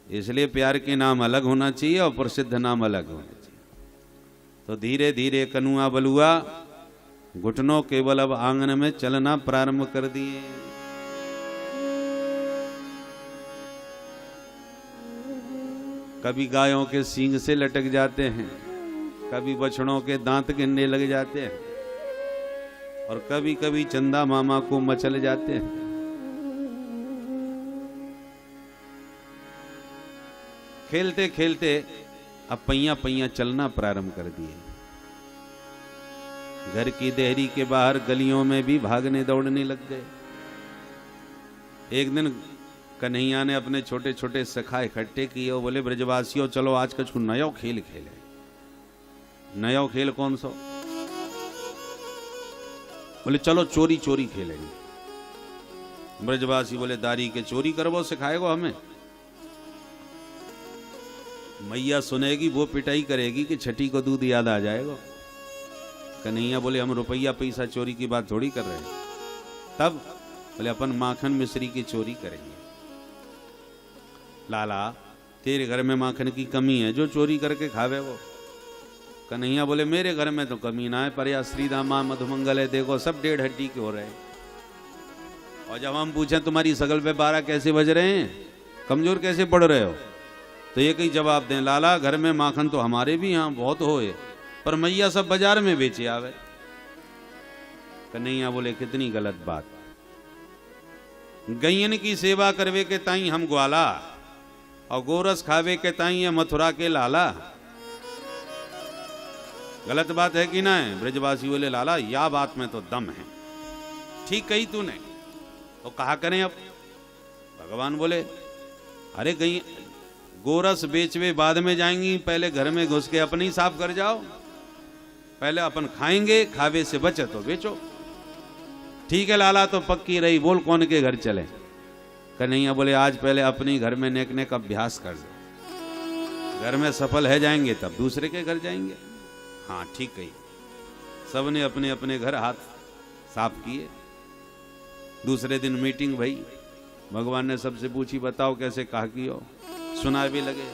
इसलिए प्यार के नाम अलग होना चाहिए और प्रसिद्ध नाम अलग होना चाहिए। तो धीरे धीरे कनुआ बलुआ घुटनों केवल अब आंगन में चलना प्रारंभ कर दिए। कभी गायों के सींग से लटक जाते हैं, कभी बछड़ों के दांत गिनने लग जाते हैं, और कभी कभी चंदा मामा को मचल जाते हैं। खेलते खेलते अब पैया पैया चलना प्रारंभ कर दिए। घर की देहरी के बाहर गलियों में भी भागने दौड़ने लग गए। एक दिन कन्हैया ने अपने छोटे छोटे सखा इकट्ठे किए और बोले, ब्रजवासियों चलो आज कुछ नयो खेल खेले। नयो खेल कौन सा? बोले चलो चोरी चोरी खेलेंगे। ब्रजवासी बोले, दारी के चोरी करवो सिखाएगो हमें? मैया सुनेगी वो पिटाई करेगी कि छठी को दूध याद आ जाएगा। कन्हैया बोले, हम रुपया पैसा चोरी की बात थोड़ी कर रहे हैं। तब बोले, अपन माखन मिश्री की चोरी करेंगे। लाला तेरे घर में माखन की कमी है, जो चोरी करके खावे वो। कन्हैया बोले, मेरे घर में तो कमी ना है, पर या श्रीदामा मधुमंगल है, देखो सब 1.5 हड्डी के हो रहे हैं। और जब हम पूछें तुम्हारी सगल पे 12 कैसे बज रहे हैं, कमजोर कैसे पड़ रहे हो, तो ये कहीं जवाब दें, लाला घर में माखन तो हमारे भी यहाँ बहुत होए, पर मैया सब बाजार में बेचे आवे। कन्हैया बोले, कितनी गलत बात। गैयन की सेवा करवे के ताई हम ग्वाला, और गोरस खावे के ताई है मथुरा के लाला। गलत बात है कि ना है? ब्रजवासी बोले, लाला या बात में तो दम है। ठीक कही तूने, तो कहा करें अब? भगवान बोले, अरे गई गोरस बेचवे बाद में जाएंगी, पहले घर में घुस के अपने ही साफ कर जाओ। पहले अपन खाएंगे, खावे से बचे तो बेचो। ठीक है लाला, तो पक्की रही, बोल कौन के घर चले? कन्हैया बोले, आज पहले अपने घर में नेकने का अभ्यास कर दो, घर में सफल है जाएंगे तब दूसरे के घर जाएंगे। हाँ ठीक कही। सबने अपने अपने घर हाथ साफ किए। दूसरे दिन मीटिंग भई। भगवान ने सबसे पूछी, बताओ कैसे कहा कियो? सुना भी लगे,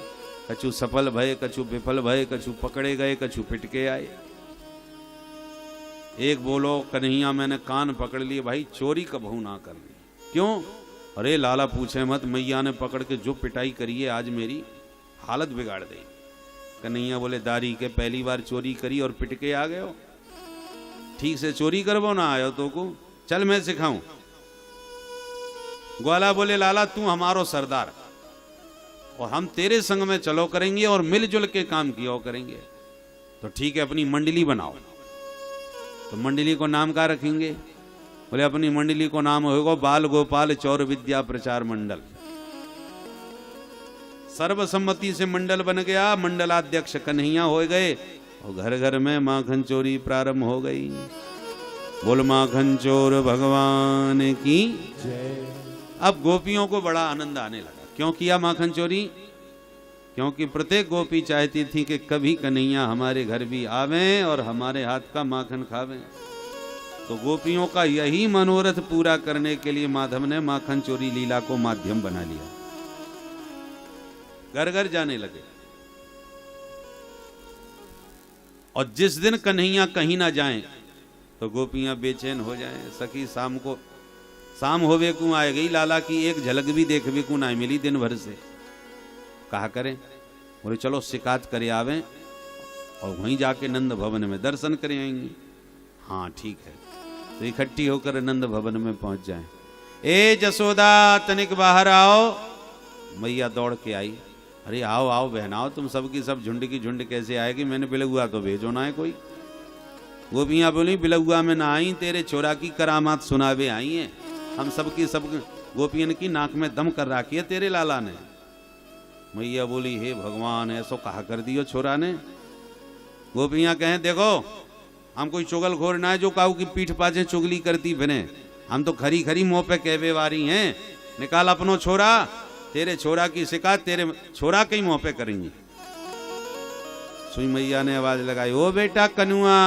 कछु सफल भय, कछु विफल भय, कछु पकड़े गए, कछु पिटके आए। एक बोलो, कन्हैया मैंने कान पकड़ लिए, भाई चोरी कबहू ना करनी। क्यों? अरे लाला पूछे मत, मैया ने पकड़ के जो पिटाई करी है आज मेरी हालत बिगाड़ दी। कन्हैया बोले, दारी के पहली बार चोरी करी और पिटके आ गए हो? ठीक से चोरी करवो ना आयो तो को, चल मैं सिखाऊं। ग्वाला बोले, लाला तू हमारो सरदार और हम तेरे संग में चलो करेंगे और मिलजुल के काम किया करेंगे। तो ठीक है, अपनी मंडली बनाओ। तो मंडली को नाम क्या रखेंगे? बोले, अपनी मंडली को नाम होगा बाल गोपाल चौर विद्या प्रचार मंडल। सर्वसम्मति से मंडल बन गया, मंडलाध्यक्ष कन्हैया हो गए, और घर घर में माखन चोरी प्रारंभ हो गई। बोल माखन चोर भगवान की जय। अब गोपियों को बड़ा आनंद आने लगा। क्यों किया माखन चोरी? क्योंकि प्रत्येक गोपी चाहती थी कि कभी कन्हैया हमारे घर भी आवें और हमारे हाथ का माखन खावें। तो गोपियों का यही मनोरथ पूरा करने के लिए माधव ने माखन चोरी लीला को माध्यम बना लिया। घर घर जाने लगे। और जिस दिन कन्हैया कहीं ना जाएं तो गोपियां बेचैन हो जाएं। सखी शाम होवे को आए गई, लाला की एक झलक भी देखवे को ना मिली दिन भर से। कहा करें? बोले चलो शिकायत करे आवे और वहीं जाके नंद भवन में दर्शन करे आएंगे। हाँ ठीक है। तो इकट्ठी होकर नंद भवन में पहुंच जाएं। ए जसोदा तनिक बाहर आओ। मैया दौड़ के आई। अरे आओ आओ बहन आओ, तुम सबकी सब झुंड की झुंड कैसे आएगी? मैंने बिलगुआ तो भेजो ना है कोई। गोपियां बोली, बिलगुआ में ना आई, तेरे छोरा की करामात सुनावे आई हैं। हम सबकी सब गोपियन की नाक में दम कर रखी है तेरे लाला ने। मैया बोली, हे भगवान, ऐसो कहा कर दियो छोरा ने। गोपियां कहें, देखो हम कोई चुगलखोर ना है जो काऊ की पीठ पाछे चुगली करती फिरे। हम तो खरी खरी मुंह पे कहवे वारी हैं। निकाल अपनो छोरा, तेरे छोरा की शिकायत तेरे छोरा के ही मुंह पे करेंगी। सुई मैया ने आवाज लगाई, ओ बेटा कनुआ।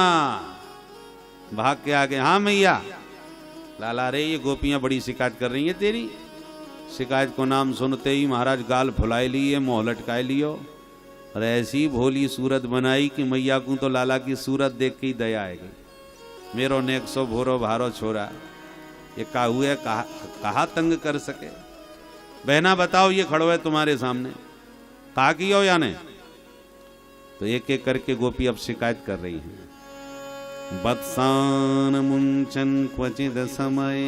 भाग के आगे, हाँ मैया। लाला रे, ये गोपियां बड़ी शिकायत कर रही हैं तेरी। शिकायत को नाम सुनते ही महाराज गाल फुलाए लिए, मुंह लटकाए लियो और ऐसी भोली सूरत बनाई कि मैया को तो लाला की सूरत देख के ही दया आएगी। मेरो नेक सो भोरो भारो छोरा, ये काहू है, कहा तंग कर सके। बहना बताओ, ये खड़ो है तुम्हारे सामने, कहा की हो या नहीं? तो एक एक करके गोपी अब शिकायत कर रही है। बत्सान मुंचन क्वचिद समय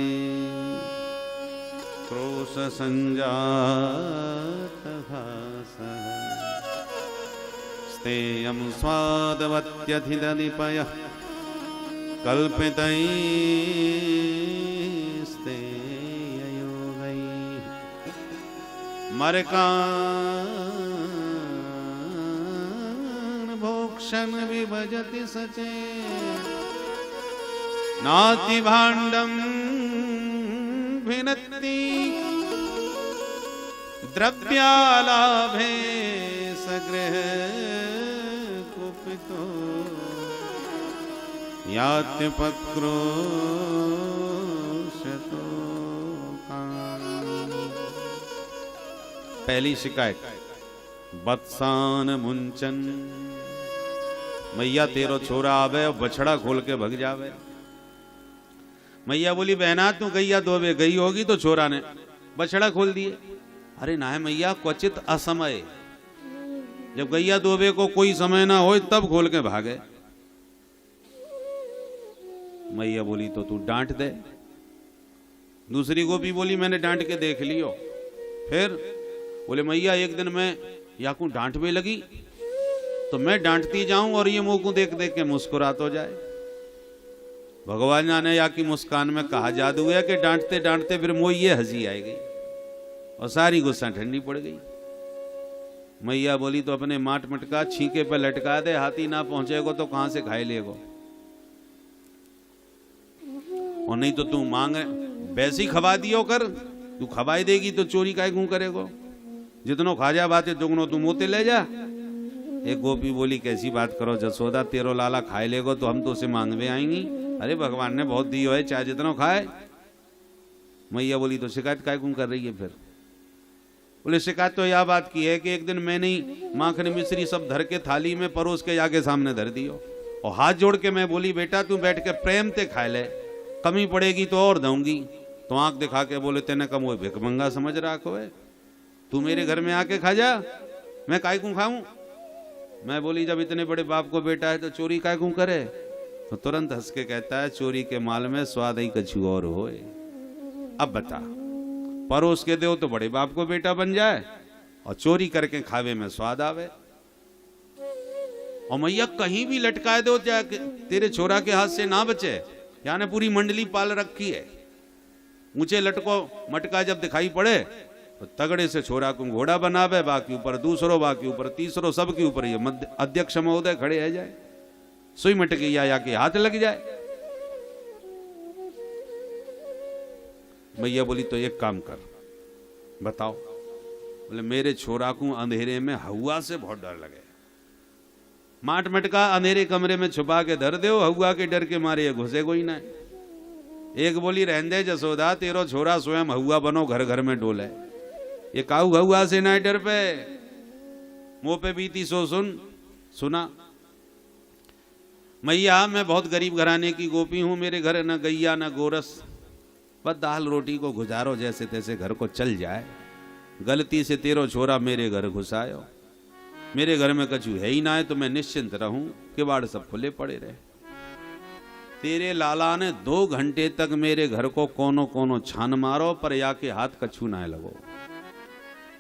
क्रोश संजात भासः स्तेयं स्वादवत्यधिदधिपयः कल्पितैस्तेययोगैः मरकान् भोक्षन् विभजति सचे नाति भाण्डं भिनत्ति द्रव्यालाभे सगृह कुपितो यात्यपक्रोशतो काम। पहली शिकायत, बत्सान मुंचन, मैया तेरो छोरा आवे और बछड़ा खोल के भग जावे। मैया बोली बहना तू गैया दोबे गई होगी तो छोरा ने बछड़ा खोल दिए। अरे ना है मैया, क्वचित असमय, जब गैया दोबे को कोई समय ना हो तब खोल के भागे। मैया बोली तो तू डांट दे। दूसरी गोपी बोली मैंने डांट के देख लियो। फिर बोले मैया एक दिन मैं या को डांट में लगी तो मैं डांटती जाऊं और ये मुंह को देख देख के मुस्कुरात हो जाए। भगवान जाने या की मुस्कान में कहा जादू है कि डांटते डांटते फिर मुंह ये हंसी आएगी और सारी गुस्सा ठंडी पड़ गई। मैया बोली तो अपने माट मटका छींके पे लटका दे, हाथी ना पहुंचेगो तो कहां से खाए लेगो, और नहीं तो तू मांग वैसी खवा दियो कर, तू खवाई देगी तो चोरी काय क्यों करेगो, जितनो खा जा बातें दुगनो तू मोते ले जा। एक गोपी बोली कैसी बात करो जसोदा, तेरो लाला खाए लेगो तो हम तो उसे मांगवे आएंगी। अरे भगवान ने बहुत दियो है, चाहे जितना खाए। मैया बोली तो शिकायत काय क्यों कर रही है? फिर बोले शिकायत तो यह बात की है कि एक दिन मैंने माखन मिश्री सब धर के थाली में परोस के आगे सामने धर दियो और हाथ जोड़ के मैं बोली बेटा तू बैठ के प्रेम ते खा ले, कमी पड़ेगी तो और दूंगी। तो आंख दिखा के बोले तेने कम वो भिकमंगा समझ रखो है, तू मेरे घर में आके खा जा, मैं काय क्यों खाऊं? मैं बोली जब इतने बड़े बाप को बेटा है तो चोरी काय क्यों करे? तो तुरंत हंस के कहता है चोरी के माल में स्वाद ही कछु और होए। अब बता, परोस के दो तो बड़े बाप को बेटा बन जाए और चोरी करके खावे में स्वाद आवे। और मैया कहीं भी लटकाए दो जाके तेरे छोरा के हाथ से ना बचे। यानी पूरी मंडली पाल रखी है, ऊंचे लटको मटका जब दिखाई पड़े तो तगड़े से छोरा को घोड़ा बनावे, बाकी ऊपर दूसरो, बाकी ऊपर तीसरो, सबके ऊपर ये अध्यक्ष महोदय खड़े है जाए, सुई मटकी या के हाथ लग जाए। मैया बोली तो एक काम कर, बताओ। बोले मेरे छोरा को अंधेरे में हवा से बहुत डर लगे, माट मटका अंधेरे कमरे में छुपा के धर दो, हवा के डर के मारे ये घुसे कोई ना। एक बोली रहने दे जसोदा, तेरो छोरा स्वयं हवा बनो, घर घर में डोले, ये काऊ हवा से ना डर पे, मुंह पे बीती सो सुना। मैया मैं बहुत गरीब घराने की गोपी हूं, मेरे घर न गैया न गोरस, बस दाल रोटी को गुजारो जैसे तैसे घर को चल जाए। गलती से तेरो छोरा मेरे घर घुसायो, मेरे घर में कछु है ही ना है तो मैं निश्चिंत रहूं, किवाड़ सब खुले पड़े रहे। तेरे लाला ने 2 घंटे तक मेरे घर को कोनो कोनो छान मारो पर या के हाथ कछु ना लगो।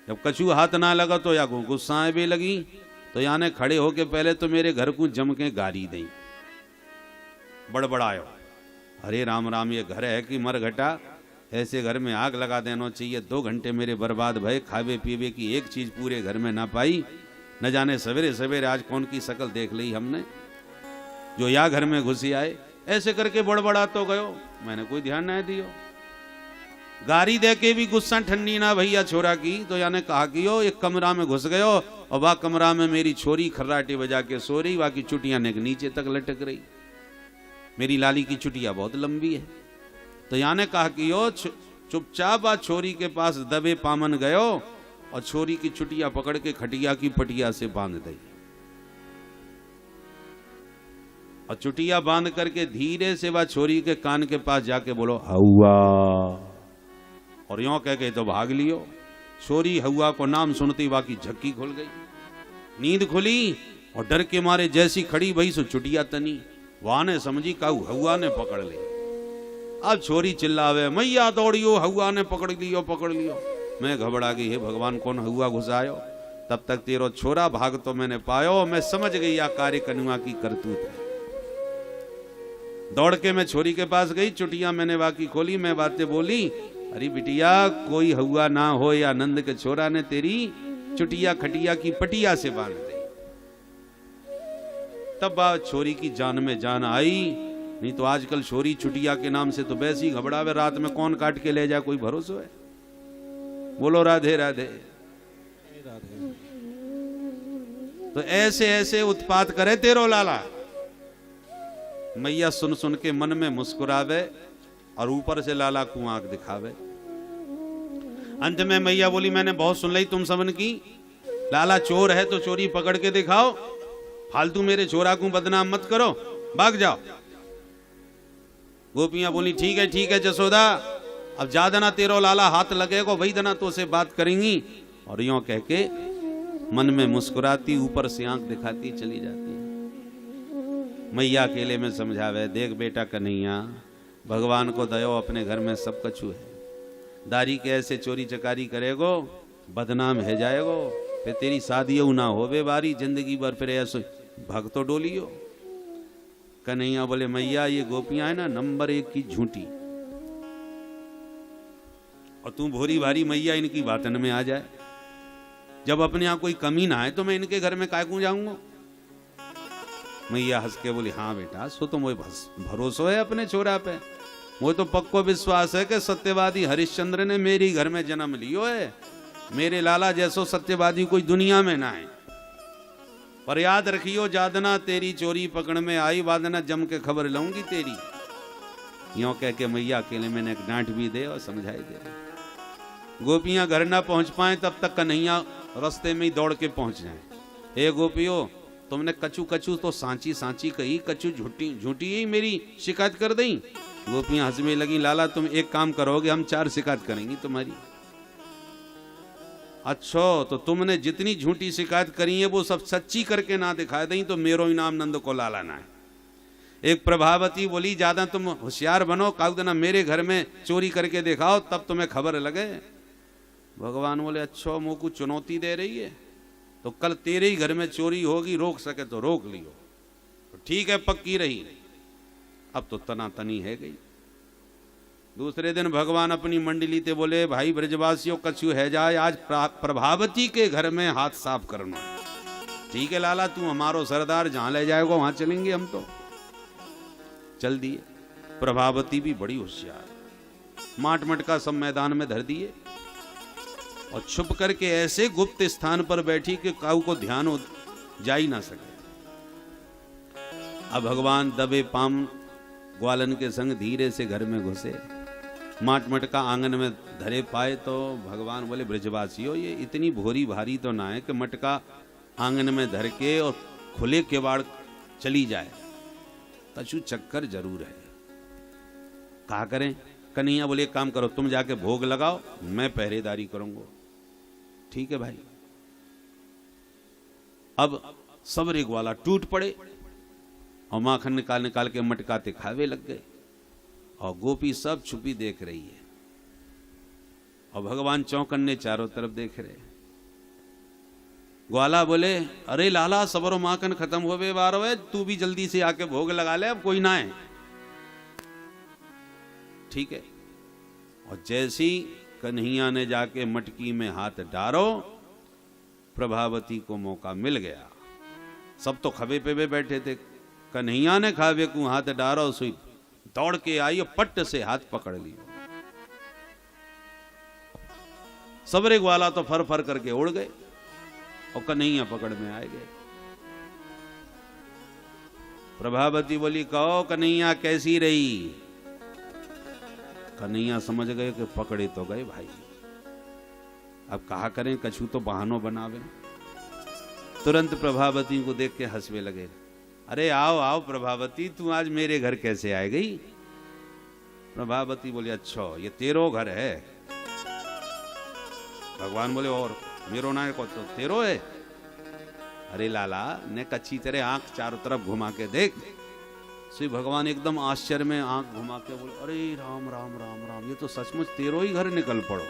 जब कछु हाथ ना लगा तो या को गुस्सा भी लगी, तो याने खड़े होके पहले तो मेरे घर को जम के गारी दी, बड़बड़ायो, अरे राम राम ये घर है कि मर घटा, ऐसे घर में आग लगा देना चाहिए। 2 घंटे मेरे बर्बाद भय, खावे पीवे की एक चीज पूरे घर में ना पाई, न जाने सवेरे सवेरे आज कौन की शकल देख ली हमने जो या घर में घुसी आए। ऐसे करके बड़बड़ा तो गयो, मैंने कोई ध्यान नहीं दियो। गारी दे के भी गुस्सा ठंडी ना भैया छोरा की, तो याने कहा कि यो एक कमरा में घुस गयो और वह कमरा में मेरी छोरी खर्राटे बजा के सो रही, बाकी चुटिया ने नीचे तक लटक रही, मेरी लाली की चुटिया बहुत लंबी है। तो याने कहा कि यो चुपचाप आ छोरी के पास दबे पामन गयो और छोरी की चुटिया पकड़ के खटिया की पटिया से बांध दी और चुटिया बांध करके धीरे से वह छोरी के कान के पास जाके बोलो हौआ, और यों कह के तो भाग लियो। छोरी हौआ को नाम सुनती बाकी झक्की खुल गई, नींद खुली और डर के मारे जैसी खड़ी भई सो चुटिया तनी, वहां ने समझी काऊ हौआ ने पकड़ ली। अब छोरी चिल्लावे मैया दौड़ियो, हौआ ने पकड़ लियो पकड़ लियो। मैं घबरा गई, हे भगवान कौन हौआ घुसायो। तब तक तेरो छोरा भाग तो मैंने पायो, मैं समझ गई या कार्य कनुआ की करतूत है। दौड़ के मैं छोरी के पास गई, चुटिया मैंने बाकी खोली, मैं बातें बोली, अरे बिटिया कोई हौआ ना हो या नंद के छोरा ने तेरी चुटिया खटिया की पटिया से बांध दी। तब छोरी की जान में जान आई, नहीं तो आजकल छोरी चुटिया के नाम से तो वैसी घबरावे, रात में कौन काट के ले जाए कोई भरोसा है। बोलो राधे राधे। तो ऐसे ऐसे उत्पात करे तेरो लाला। मैया सुन सुन के मन में मुस्कुरावे और ऊपर से लाला को आंख दिखावे। अंत में मैया बोली मैंने बहुत सुन ली तुम सबन की, लाला चोर है तो चोरी पकड़ के दिखाओ, फालतू मेरे छोरा को बदनाम मत करो, भाग जाओ। गोपियां बोली ठीक है जसोदा, अब ज्यादा ना तेरो लाला हाथ लगेगा, वही दना तो से बात करेंगी। और यों कह के मन में मुस्कुराती ऊपर से आंख दिखाती चली जाती है। मैया अकेले में समझावे, देख बेटा कन्हैया, भगवान को दयो अपने घर में सब कछु है, दारी के ऐसे चोरी चकारी करेगो बदनाम है जाएगो, फिर तेरी शादियों ना होवे बारी, जिंदगी भर फिर ऐसे भग तो डोलियो। कन्हैया बोले मैया ये गोपियां है ना नंबर 1 की झूठी, और तू भोरी भारी मैया इनकी बातन में आ जाए। जब अपने यहाँ कोई कमी ना है तो मैं इनके घर में काय क्यों जाऊंगा। मैया हंस के बोली हाँ बेटा, सो तो मुझे भरोसा है अपने छोरा पे, वो तो पक्को विश्वास है कि सत्यवादी हरिश्चंद्र ने मेरे घर में जन्म लियो है, मेरे लाला जैसो सत्यवादी कोई दुनिया में ना है। पर याद रखियो जादना तेरी चोरी पकड़ में आई, वादना जम के खबर लूंगी तेरी। यों कह के मैया अकेले मैंने एक डांट भी दे और समझाई दे। गोपियां घर ना पहुंच पाए तब तक कन्हैया रास्ते में ही दौड़ के पहुंच जाए। हे गोपियों, तुमने कचू कचू तो सांची सांची कही, कचू झूठी झूठी ही मेरी शिकायत कर दी। गोपियां हंसने लगी, लाला तुम एक काम करोगे हम 4 शिकायत करेंगी तुम्हारी। अच्छा तो तुमने जितनी झूठी शिकायत करी है वो सब सच्ची करके ना दिखा दें तो मेरो इनाम नंद को लाला ना है। एक प्रभावती बोली ज्यादा तुम होशियार बनो, कागदना मेरे घर में चोरी करके दिखाओ तब तुम्हें खबर लगे। भगवान बोले अच्छा मुँह को चुनौती दे रही है, तो कल तेरे ही घर में चोरी होगी, रोक सके तो रोक लियो। तो ठीक है पक्की रही। अब तो तनातनी है गई। दूसरे दिन भगवान अपनी मंडली ते बोले भाई ब्रजवासियों कछु है जाए, आज प्रभावती के घर में हाथ साफ करना। ठीक है लाला तू हमारो सरदार, जहां ले जाएगा वहां चलेंगे हम। तो चल दिए। प्रभावती भी बड़ी होशियार, माट मटका सब मैदान में धर दिए और छुप करके ऐसे गुप्त स्थान पर बैठी कि काऊ को ध्यान हो जा ही ना सके। अब भगवान दबे पाम ग्वालन के संग धीरे से घर में घुसे, माट मटका आंगन में धरे पाए तो भगवान बोले ब्रजवासियों ये इतनी भोरी भारी तो ना है कि मटका आंगन में धर के और खुले केवाड़ चली जाए, कछु चक्कर जरूर है। कहा करें? कन्हैया बोले एक काम करो तुम जाके भोग लगाओ, मैं पहरेदारी करूंगा। ठीक है भाई। अब सबरे ग्वाला टूट पड़े और माखन निकाल निकाल के मटकाते खावे लग गए और गोपी सब छुपी देख रही है और भगवान चौकन्ने चारों तरफ देख रहे। ग्वाला बोले अरे लाला सबरो माखन खत्म होवे बारो है, तू भी जल्दी से आके भोग लगा ले, अब कोई ना है। ठीक है। और जैसी कन्हैया ने जाके मटकी में हाथ डालो, प्रभावती को मौका मिल गया। सब तो खबे पे बैठे थे, कन्हैया ने खावे को हाथ डालो, सुई दौड़ के आई और पट्ट से हाथ पकड़ लिया। सबरे ग्वाला तो फर फर करके उड़ गए और कन्हैया पकड़ में आए गए। प्रभावती बोली कहो कन्हैया कैसी रही? कन्हैया समझ गए कि पकड़े तो गए भाई, अब कहा करें, कछु तो बहानों बनावे। तुरंत प्रभावती को देख के हंसवे लगे। अरे आओ आओ प्रभावती, तू आज मेरे घर कैसे आ गई? प्रभावती बोली अच्छा ये तेरो घर है? भगवान बोले और मेरो ना को तो तेरो है। अरे लाला ने कच्ची तरह आंख चारों तरफ घुमा के देख। श्री भगवान एकदम आश्चर्य में आंख घुमा के बोले अरे राम राम राम राम, ये तो सचमुच तेरो ही घर निकल पड़ो।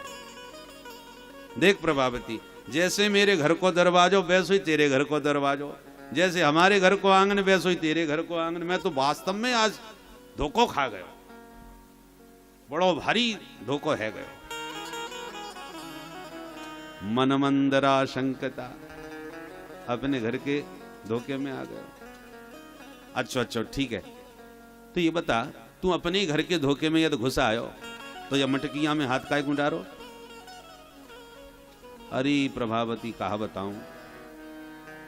देख प्रभावती, जैसे मेरे घर को दरवाजो वैसे ही तेरे घर को दरवाजो, जैसे हमारे घर को आंगन वैसे ही तेरे घर को आंगन। मैं तो वास्तव में आज धोखो खा गयो, बड़ो भारी धोखो है गयो। मन मंदरा शंकता, अपने घर के धोखे में आ गया। अच्छा अच्छा ठीक है, तो ये बता तू अपने घर के धोखे में यदि घुसा आयो तो यह मटकिया में हाथ काय गुंडारो? अरे प्रभावती कहा बताऊं,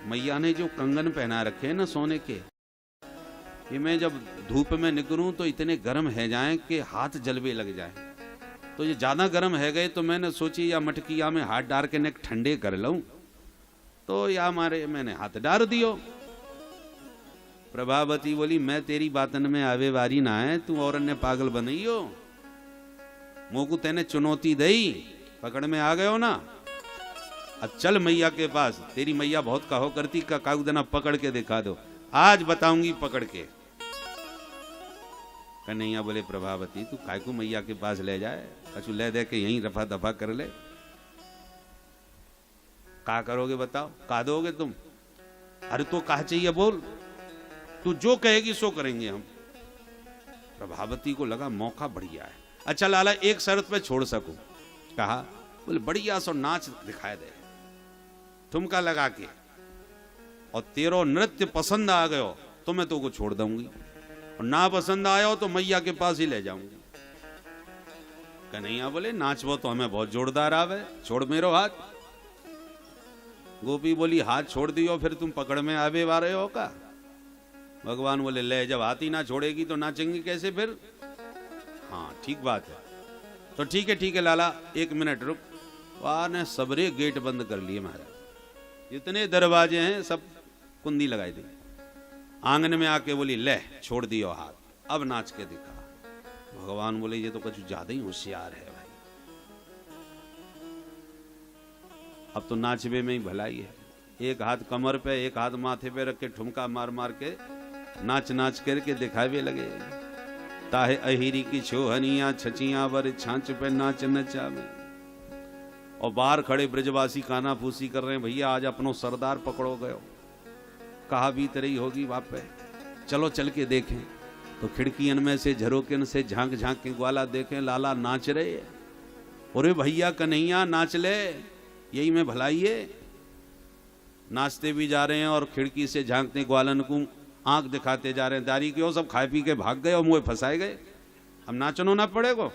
मैया ने जो कंगन पहना रखे हैं ना सोने के, ये मैं जब धूप में निकलूं तो इतने गर्म है जाएं कि हाथ जलवे लग जाए। तो ये ज्यादा गर्म है गए तो मैंने सोची या मटकिया में हाथ डाल के नेक ठंडे कर लूं, तो या मारे मैंने हाथ डाल दियो। प्रभावती बोली मैं तेरी बातन में आवे वारी ना है, तू और अन्य पागल बनइयो। मोकू तेने चुनौती दई, पकड़ में आ गयो ना, अब चल मैया के पास। तेरी मैया बहुत कहो करती का कागू देना पकड़ के दिखा दो, आज बताऊंगी पकड़ के। कन्हैया बोले प्रभावती तू काय को मैया के पास ले जाए, कछु ले दे के यहीं रफा दफा कर ले। का करोगे बताओ, का दोगे तुम? अरे तो कहा चाहिए बोल, तू जो कहेगी सो करेंगे हम। प्रभावती को लगा मौका बढ़िया है। अच्छा लाला एक शर्त पे छोड़ सकूं? कहा, बोले बढ़िया सो नाच दिखाए दे ठुमका लगा के, और तेरो नृत्य पसंद आ गयो तो मैं तो को छोड़ दूंगी, और ना पसंद आयो तो मैया के पास ही ले जाऊंगी। कन्हैया बोले नाचबो तो हमें बहुत जोरदार आवे, छोड़ मेरो हाथ। गोपी बोली हाथ छोड़ दियो फिर तुम पकड़ में आवे वाले हो का? भगवान बोले ले जब हाथ ही ना छोड़ेगी तो नाचेंगे कैसे फिर? हाँ ठीक बात है, तो ठीक है लाला एक मिनट रुक। वहां ने सबरे गेट बंद कर लिए महाराज, जितने दरवाजे हैं सब कुंडी लगाई दी। आंगन में आके बोली ले छोड़ दियो हाथ, अब नाच के दिखा। भगवान बोले ये तो कुछ ज्यादा ही होशियार है भाई, अब तो नाचवे में ही भलाई है। एक हाथ कमर पे एक हाथ माथे पे रख के ठुमका मार मार के नाच नाच करके दिखावे लगे। ताहे अहिरी की छोहनिया छचिया वर छांच पे नाच नचावे। और बाहर खड़े ब्रजवासी काना फूसी कर रहे हैं, भैया आज अपनो सरदार पकड़ो गयो। कहा बीत रही होगी वहां पे, चलो चल के देखें। तो खिड़कियन में से झरोकन से झांक झांक के ग्वाला देखें, लाला नाच रहे। अरे भैया कन्हैया नाच ले, यही में भलाई है। नाचते भी जा रहे हैं और खिड़की से झांकते ग्वालन को आंख दिखाते जा रहे हैं। दारी क्यों सब खाए पी के भाग गए और मुंह फंसाए गए, अब नाचनो ना पड़ेगा।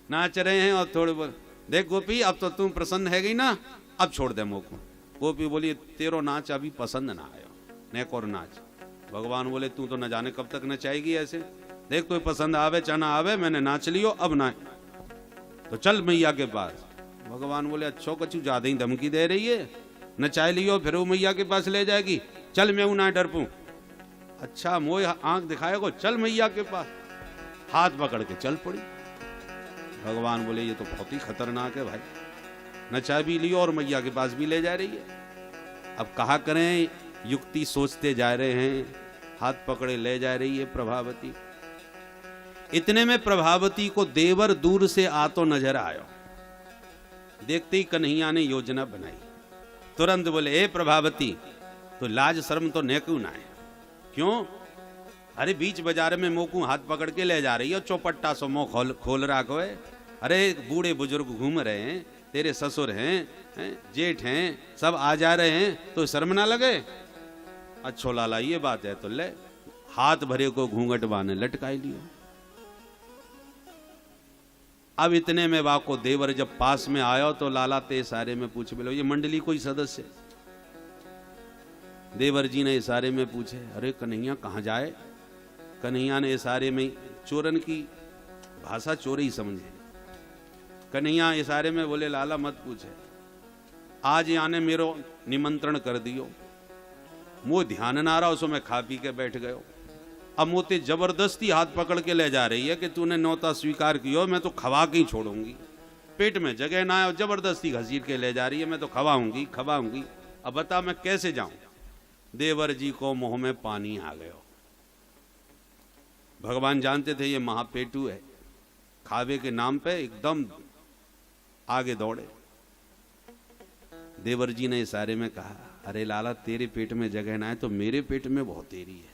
नाच रहे हैं और थोड़े देख गोपी अब तो तुम प्रसन्न है गई ना, अब छोड़ दे मुंह को। गोपी बोली तेरो नाच अभी पसंद ना आयो, नेक और नाच। भगवान बोले तू तो न जाने कब तक नचाएगी ऐसे, देख तो पसंद आवे चाना आवे, मैंने नाच लियो अब ना, तो चल मैया के पास। भगवान बोले अच्छो कछु ज्यादा ही धमकी दे रही है, नचाए लियो फिर वो मैया के पास ले जाएगी, चल मैं ना डर पू। अच्छा मोह आंख दिखाएगो, चल मैया के पास। हाथ पकड़ के चल पड़ी। भगवान बोले ये तो बहुत ही खतरनाक है भाई, नचा भी लियो और मैया के पास भी ले जा रही है। अब कहा करें, युक्ति सोचते जा रहे हैं, हाथ पकड़े ले जा रही है प्रभावती। इतने में प्रभावती को देवर दूर से आ तो नजर आयो। देखते ही कन्हैया ने योजना बनाई, तुरंत बोले ए प्रभावती तो लाज शर्म तो नेकू ना है, क्यों? अरे बीच बाजार में मोकू हाथ पकड़ के ले जा रही है, चौपट्टा सो मुंह खोल रखो है। अरे बूढ़े बुजुर्ग घूम रहे हैं, तेरे ससुर हैं, जेठ हैं, सब आ जा रहे हैं, तो शर्म ना लगे? अच्छो लाला ये बात है, तो ले हाथ भरे को घूंघट बाने लटकाई लियो। अब इतने में वाको देवर जब पास में आयो तो लाला ते सारे में पूछ बोलो ये मंडली कोई सदस्य? देवर जी ने इशारे में पूछे, अरे कन्हैया कहाँ जाए? कन्हैया ने इशारे में चोरन की भाषा चोरी समझे। कन्हैया इशारे में बोले लाला मत पूछे, आज याने मेरो निमंत्रण कर दियो, मो ध्यान ना रहा उसमें खा पी के बैठ गयो। अब मोते जबरदस्ती हाथ पकड़ के ले जा रही है कि तूने न्योता स्वीकार कियो, मैं तो खवा के ही छोड़ूंगी। पेट में जगह ना है और जबरदस्ती घसीट के ले जा रही है, मैं तो खवाऊंगी खवाऊंगी। अब बता मैं कैसे जाऊं। देवर जी को मुंह में पानी आ गयो। भगवान जानते थे ये महापेटू है, खावे के नाम पे एकदम आगे दौड़े। देवर जी ने इशारे में कहा, अरे लाला तेरे पेट में जगह ना है तो मेरे पेट में बहुत तेरी है।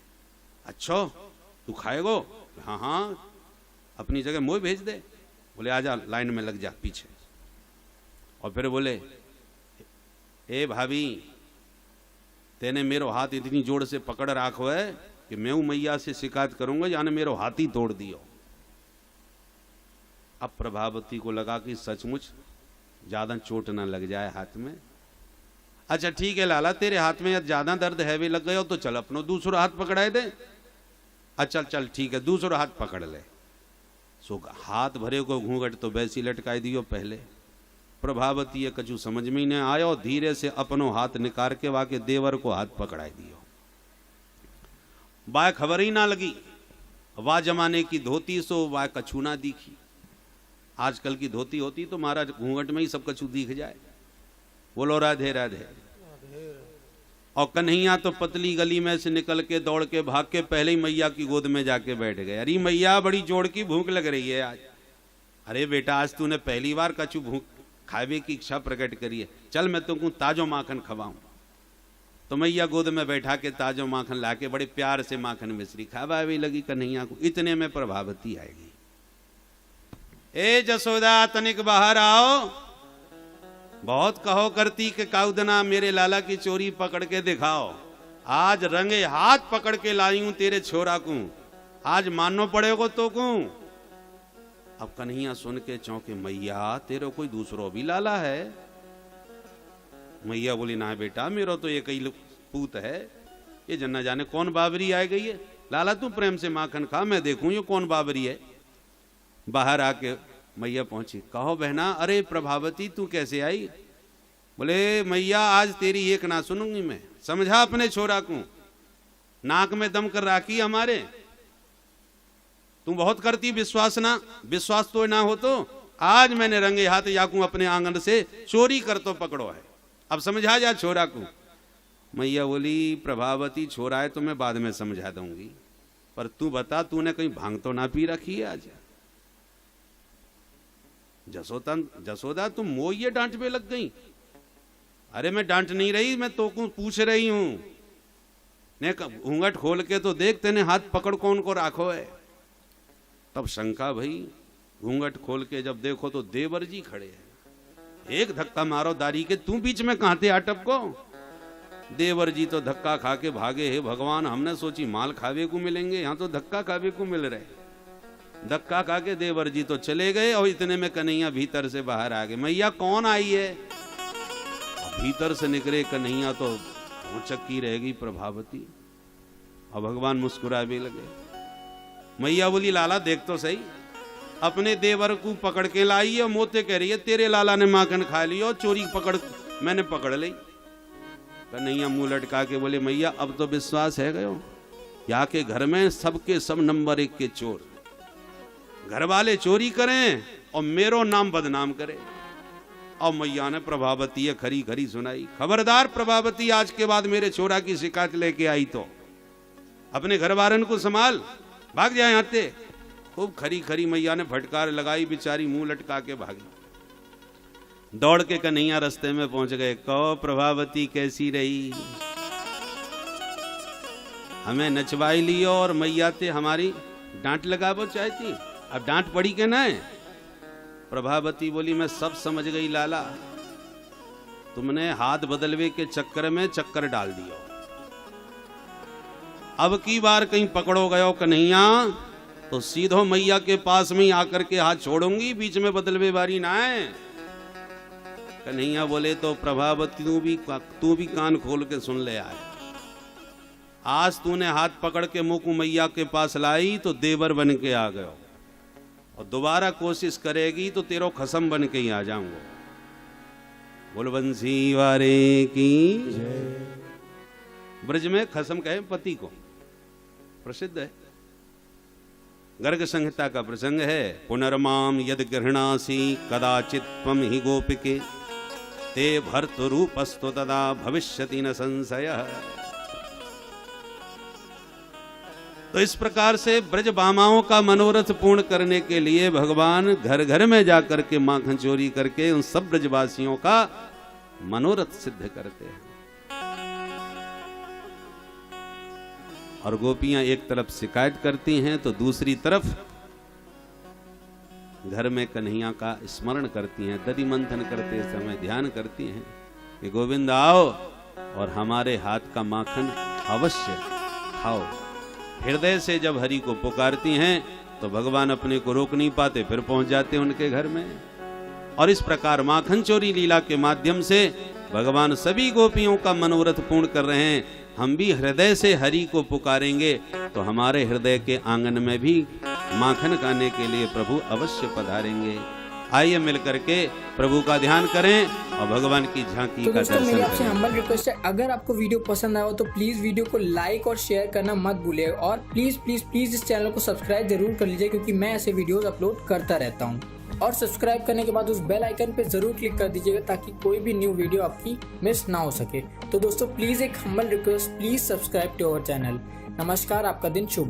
अच्छा तू खाएगो? हाँ हाँ, अपनी जगह मोह भेज दे। बोले आजा लाइन में लग जा पीछे। और फिर बोले, ए भाभी तेने मेरो हाथ इतनी जोर से पकड़ राखो है कि मैं मैया से शिकायत करूंगा, यानी मेरो हाथ ही तोड़ दियो। अब प्रभावती को लगा कि सचमुच ज्यादा चोट ना लग जाए हाथ में। अच्छा ठीक है लाला, तेरे हाथ में ज्यादा दर्द है भी लग गया तो चल अपनो दूसरा हाथ पकड़ाए दे। अच्छा चल ठीक है, दूसरा हाथ पकड़ ले। सो हाथ भरे को घूंघट तो वैसी लटकाई दियो पहले। प्रभावती ये कछु समझ में ही नहीं आयो, धीरे से अपनो हाथ निकाल के वाके देवर को हाथ पकड़ाई दियो। वाह खबर ही ना लगी, वाह जमाने की धोती सो वाह कछु ना दिखी। आजकल की धोती होती तो महाराज घूंघट में ही सब कछु दिख जाए। बोलो राधे राधे। और कन्हैया तो पतली गली में से निकल के दौड़ के भाग के पहले ही मैया की गोद में जाके बैठ गए। अरे मैया बड़ी जोड़ की भूख लग रही है आज। अरे बेटा आज तूने पहली बार कछु भूख खावे की इच्छा प्रकट करी है, चल मैं तुमको ताजो माखन खवाऊं। तो मैया गोद में बैठा के ताजो माखन लाके बड़े प्यार से माखन मिश्री खावावी लगी कन्हैया को। इतने में प्रभावती आएगी। ए जसोदा तनिक बाहर आओ, बहुत कहो करती कि काउदना मेरे लाला की चोरी पकड़ के दिखाओ। आज रंगे हाथ पकड़ के लाई हूं तेरे छोरा को, आज मानना पड़ेगा तो को। अब कन्हैया सुन के चौंके, मैया तेरे कोई दूसरो भी लाला है? मैया बोली ना बेटा मेरो तो एक ही पूत है, ये जन्ना जाने कौन बाबरी आ गई है। लाला तू प्रेम से माखन खा, मैं देखूं ये कौन बाबरी है। बाहर आके मैया पहुंची, कहो बहना अरे प्रभावती तू कैसे आई? बोले मैया आज तेरी एक ना सुनूंगी मैं, समझा अपने छोरा को, नाक में दम कर राखी हमारे। तू बहुत करती विश्वास ना, विश्वास तो ना हो तो आज मैंने रंगे हाथ याकू अपने आंगन से चोरी कर तो पकड़ो है, अब समझा जा छोरा को। मैया बोली प्रभावती छोरा है तो मैं बाद में समझा दूंगी, पर तू बता तूने कहीं भांग तो ना पी रखी है आज? जसोदा तुम मोह ये डांट पे लग गई। अरे मैं डांट नहीं रही, मैं तो को पूछ रही हूं। ने घूंघट खोल के तो देख तेने हाथ पकड़ कौन को राखो है। तब शंका भई, घूंघट खोल के जब देखो तो देवर जी खड़े हैं। एक धक्का मारो दारी के, तू बीच में कहां थे आटप को? देवर जी तो धक्का खा के भागे। हे भगवान, हमने सोची माल खावे को मिलेंगे, यहां तो धक्का खावे को मिल रहे। धक्का खा के देवर जी तो चले गए और इतने में कन्हैया भीतर से बाहर आ गए। मैया कौन आई है? भीतर से निकले कन्हैया तो चक्की रह गई प्रभावती, और भगवान मुस्कुरा भी लगे। मैया बोली लाला देख तो सही, अपने देवर को पकड़ के लाई है, मोते कह रही है तेरे लाला ने माखन खा लिया और चोरी पकड़ मैंने पकड़ ली। कन्हैया मुंह लटका के बोले मैया अब तो विश्वास है गयो, यहाँ के घर में सबके सब नंबर 1 के चोर, घर वाले चोरी करें और मेरो नाम बदनाम करें। और मैया ने प्रभावती है खरी खरी सुनाई, खबरदार प्रभावती आज के बाद मेरे छोरा की शिकायत लेके आई तो अपने घर वालन को संभाल, भाग जाए आते। खूब खरी खरी मैया ने फटकार लगाई, बेचारी मुंह लटका के भागी। दौड़ के कन्हैया रास्ते में पहुंच गए। कहो प्रभावती कैसी रही? हमें नचवाई लियो और मैया ते हमारी डांट लगाबो चाहती, अब डांट पड़ी के ना। प्रभावती बोली मैं सब समझ गई लाला, तुमने हाथ बदलवे के चक्कर में चक्कर डाल दियो। अब की बार कहीं पकड़ो गयो कन्हैया तो सीधो मैया के पास में ही आकर के हाथ छोड़ूंगी, बीच में बदलवे बारी ना है। कन्हैया बोले तो प्रभावती तू भी कान खोल के सुन ले आए। आज तूने हाथ पकड़ के मुंह को मैया के पास लाई तो देवर बन के आ गयो। और दोबारा कोशिश करेगी तो तेरो खसम बन के ही आ जाऊंगा। बोल बंसी वारे की ब्रज में खसम कहे पति को, प्रसिद्ध है, गर्ग संहिता का प्रसंग है। पुनर्माम यद गृहणासी कदाचित त्वं हि गोपिके ते भर्तृरूपस्तु तदा भविष्यति न संशयः। तो इस प्रकार से ब्रज बामाओं का मनोरथ पूर्ण करने के लिए भगवान घर घर में जाकर के माखन चोरी करके उन सब ब्रजवासियों का मनोरथ सिद्ध करते हैं। और गोपियां एक तरफ शिकायत करती हैं तो दूसरी तरफ घर में कन्हैया का स्मरण करती हैं, दधि मंथन करते समय ध्यान करती हैं कि गोविंद आओ और हमारे हाथ का माखन अवश्य खाओ। हृदय से जब हरि को पुकारती हैं तो भगवान अपने को रोक नहीं पाते, फिर पहुंच जाते उनके घर में। और इस प्रकार माखन चोरी लीला के माध्यम से भगवान सभी गोपियों का मनोरथ पूर्ण कर रहे हैं। हम भी हृदय से हरि को पुकारेंगे तो हमारे हृदय के आंगन में भी माखन खाने के लिए प्रभु अवश्य पधारेंगे। आइए मिलकर के प्रभु का ध्यान करें और भगवान की झांकी का दर्शन मेरी आपसे करें। हम्बल रिक्वेस्ट है, अगर आपको वीडियो पसंद आया हो तो प्लीज वीडियो को लाइक और शेयर करना मत भूलिए, और प्लीज प्लीज प्लीज इस चैनल को सब्सक्राइब जरूर कर लीजिए, क्योंकि मैं ऐसे वीडियोस अपलोड करता रहता हूँ। और सब्सक्राइब करने के बाद उस बेल आइकन पे जरूर क्लिक कर दीजिएगा ताकि कोई भी न्यू वीडियो आपकी मिस ना हो सके। तो दोस्तों प्लीज एक humble request, please subscribe to our channel. नमस्कार, आपका दिन शुभ।